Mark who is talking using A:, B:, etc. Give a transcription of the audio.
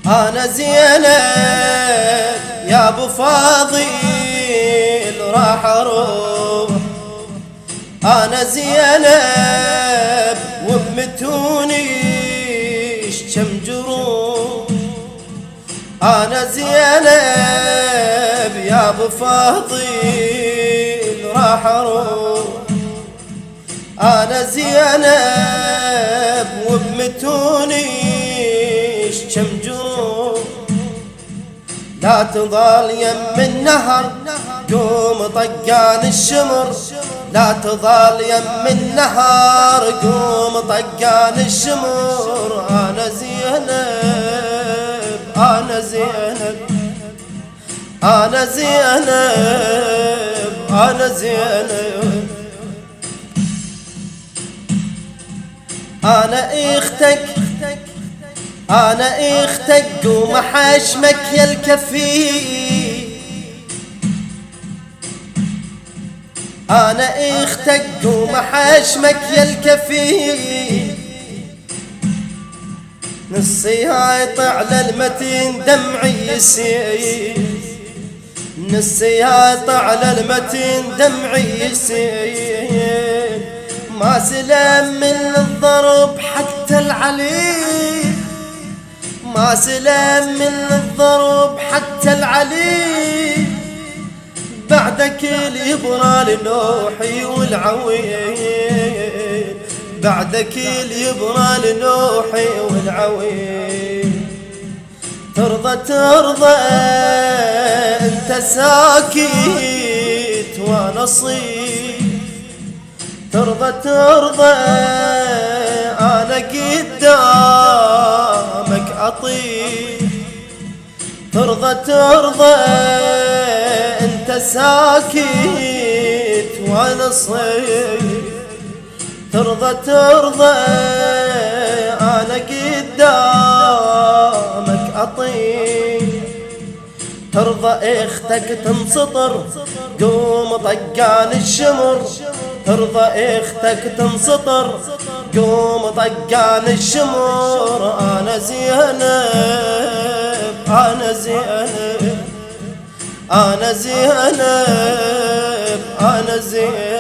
A: أنا زينب يا أبو فاضل راح أروح. أنا زينب وبمتونيش كم جروح. أنا زينب يا أبو فاضل راح أروح. أنا زينب وبمتونيش كم جروح. لا تظل يم النهر قوم طقان الشمر. لا تظل يم النهر قوم طقان الشمر. أنا زينب أنا زينب أنا زينب أنا زينب. أنا اختك أنا اختك قوم حشمك يا الكفي. أنا اختك قوم حشمك يا الكفي. نصيها يطلع المتين دمعي يسيل. نصيها يطلع المتين دمعي يسيل. ما سلم من الضرب حتى العلي. ما سلم من الضرب حتى العلي. بعدك اليبرى لنوحي والعويل. بعدك اليبرى لنوحي والعويل. ترضى ترضى انت ساكت وانا صيت. ترضى ترضى انا قدامك اطير. ترضى ترضى انت ساكت وانا صيت. ترضى ترضى انا قدامك اطير. ترضى اختك تنسطر قوم طقان الشمر. ترضى اختك تنسطر قوم طقان الشمر. انا زينب انا زينب أنا زينب أنا زينب.